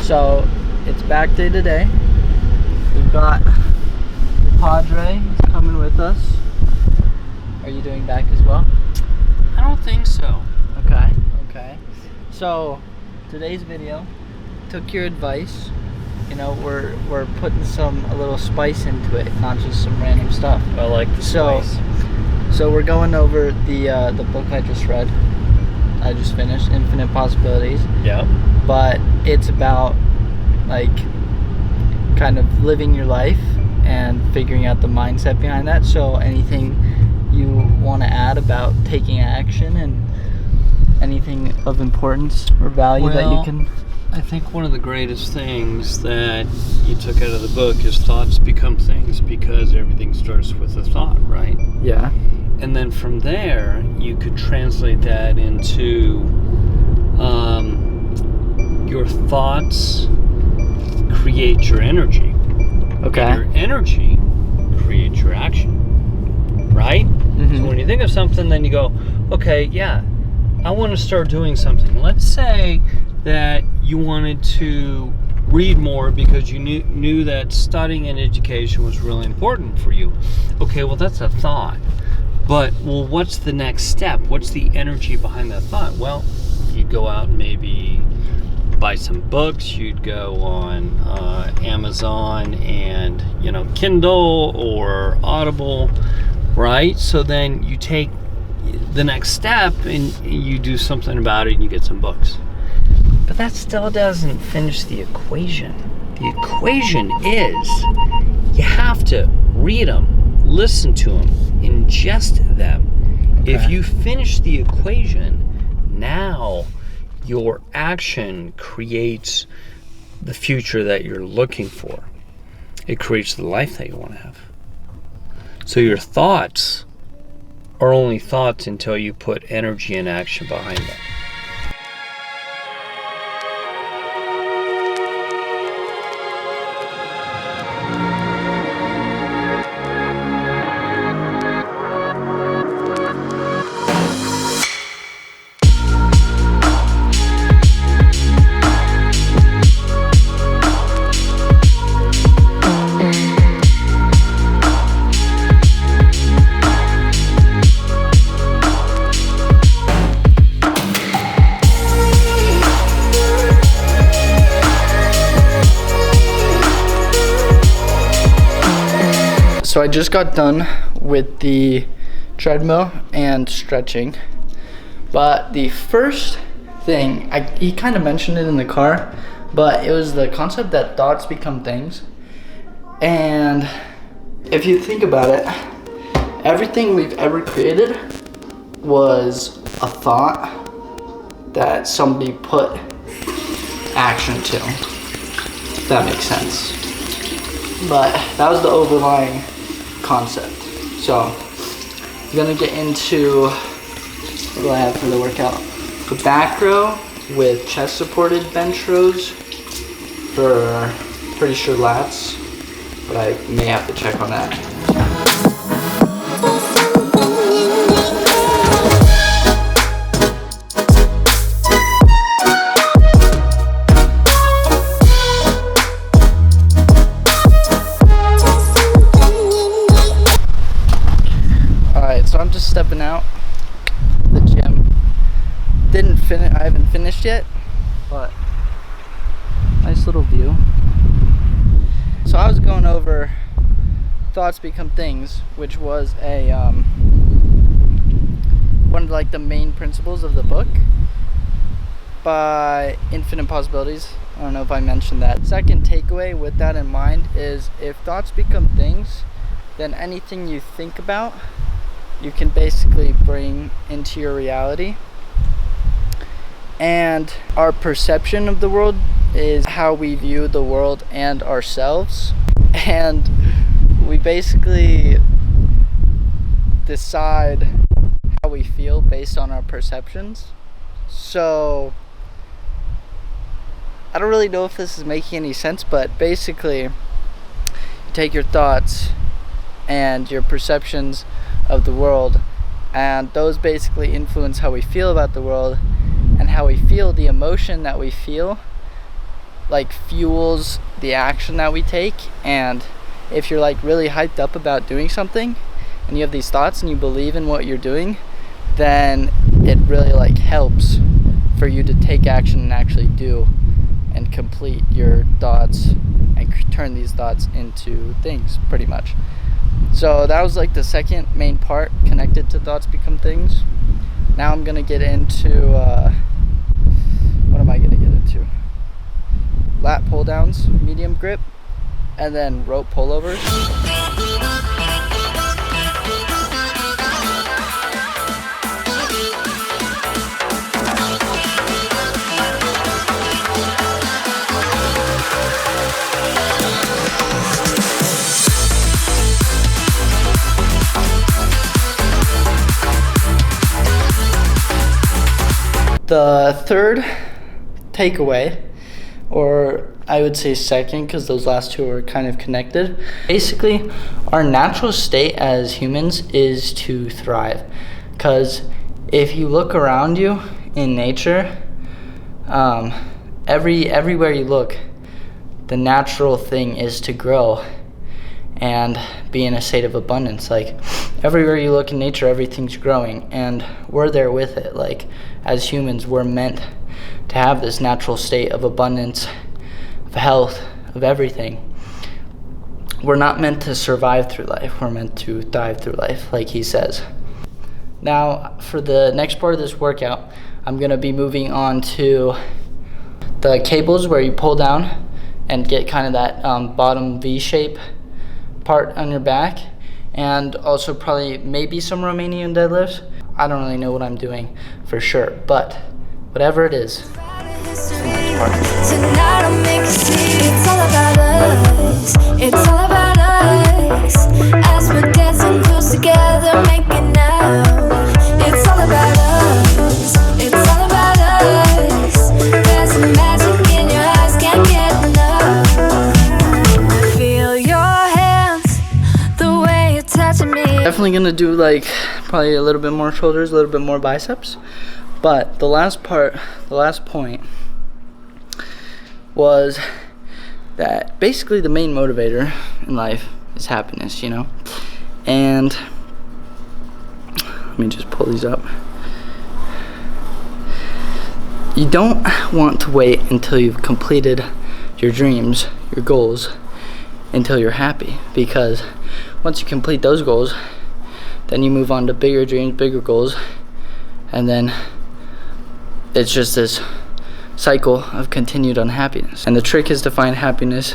So it's back day today. We've got Padre is coming with us. Are you doing back as well? I don't think so. Okay. So today's video took your advice. You know, we're putting a little spice into it, not just some random stuff. I like the spice. So we're going over the book I just read. I just finished, Infinite Possibilities. Yeah. But it's about like kind of living your life and figuring out the mindset behind that. So anything you want to add about taking action and anything of importance or value that you can... I think one of the greatest things that you took out of the book is thoughts become things, because everything starts with a thought, right? Yeah. And then from there, you could translate that into your thoughts create your energy. Okay. And your energy creates your action, right? Mm-hmm. So when you think of something, then you go, okay, yeah, I want to start doing something. Let's say that you wanted to read more because you knew that studying and education was really important for you. Okay, well, that's a thought. But, well, what's the next step? What's the energy behind that thought? Well, you'd go out and maybe buy some books. You'd go on Amazon and, Kindle or Audible, right? So then you take the next step and you do something about it and you get some books. But that still doesn't finish the equation. The equation is you have to read them, listen to them, ingest them. Okay. If you finish the equation, now your action creates the future that you're looking for. It creates the life that you want to have. So your thoughts are only thoughts until you put energy and action behind them. So I just got done with the treadmill and stretching, but the first thing, he kind of mentioned it in the car, but it was the concept that thoughts become things. And if you think about it, everything we've ever created was a thought that somebody put action to, if that makes sense. But that was the overlying concept. So I'm gonna get into what do I have for the workout? The back row with chest supported bench rows for pretty sure lats, but I may have to check on that. So I'm just stepping out the gym. I haven't finished yet, but nice little view. So I was going over Thoughts Become Things, which was one of like the main principles of the book by Infinite Possibilities. I don't know if I mentioned that. Second takeaway with that in mind is if thoughts become things, then anything you think about you can basically bring into your reality. And our perception of the world is how we view the world and ourselves. And we basically decide how we feel based on our perceptions. So I don't really know if this is making any sense, but basically you take your thoughts and your perceptions of the world, and those basically influence how we feel about the world, and how we feel, the emotion that we feel like fuels the action that we take. And if you're like really hyped up about doing something and you have these thoughts and you believe in what you're doing, then it really like helps for you to take action and actually do and complete your thoughts and turn these thoughts into things, pretty much. So that was like the second main part, connected to thoughts become things. Now I'm gonna get into what am I gonna get into? Lat pull downs, medium grip, and then rope pullovers. The third takeaway, or I would say second, because those last two are kind of connected. Basically, our natural state as humans is to thrive. Because if you look around you in nature, everywhere you look, the natural thing is to grow and be in a state of abundance. Like everywhere you look in nature, everything's growing, and we're there with it. Like as humans, we're meant to have this natural state of abundance, of health, of everything. We're not meant to survive through life, we're meant to thrive through life, like he says. Now, for the next part of this workout, I'm gonna be moving on to the cables where you pull down and get kind of that bottom V shape part on your back, and also probably maybe some Romanian deadlifts. I don't really know what I'm doing for sure, but whatever it is, it's the next part. Tonight I'll make it see it's all about us. It's all about us. As we're dancing close together, making out. It's all about us. It's all about us. There's some magic in your eyes, can't get enough. Feel your hands, the way you're touching me. Definitely gonna do like probably a little bit more shoulders, a little bit more biceps. But the last part, the last point was that basically the main motivator in life is happiness, you know? And let me just pull these up. You don't want to wait until you've completed your dreams, your goals, until you're happy, because once you complete those goals, then you move on to bigger dreams, bigger goals, and then it's just this cycle of continued unhappiness. And the trick is to find happiness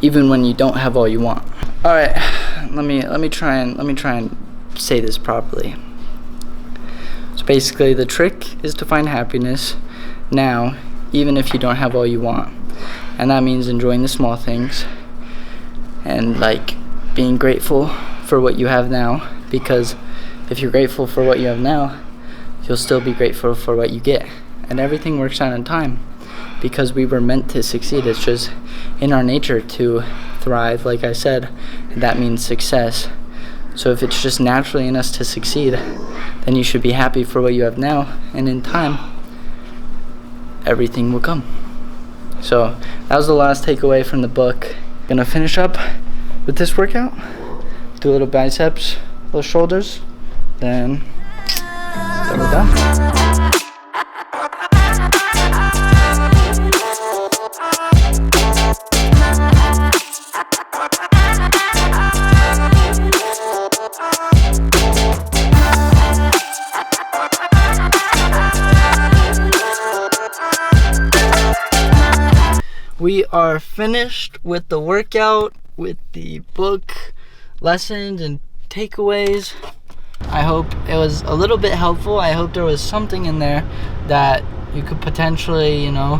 even when you don't have all you want. All right, let me try and say this properly. So basically, the trick is to find happiness now, even if you don't have all you want, and that means enjoying the small things and like being grateful for what you have now. Because if you're grateful for what you have now, you'll still be grateful for what you get. And everything works out in time, because we were meant to succeed. It's just in our nature to thrive, like I said, and that means success. So if it's just naturally in us to succeed, then you should be happy for what you have now, and in time, everything will come. So that was the last takeaway from the book. Gonna finish up with this workout, do a little biceps, little shoulders, then we're done. We are finished with the workout, with the book lessons and takeaways. I hope it was a little bit helpful. I hope there was something in there that you could potentially, you know,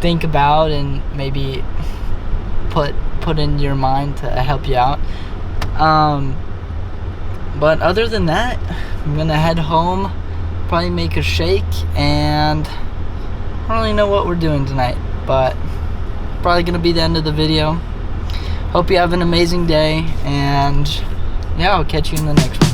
think about and maybe put in your mind to help you out. But other than that, I'm gonna head home, probably make a shake, and I don't really know what we're doing tonight, but probably gonna be the end of the video. Hope you have an amazing day, and yeah, I'll catch you in the next one.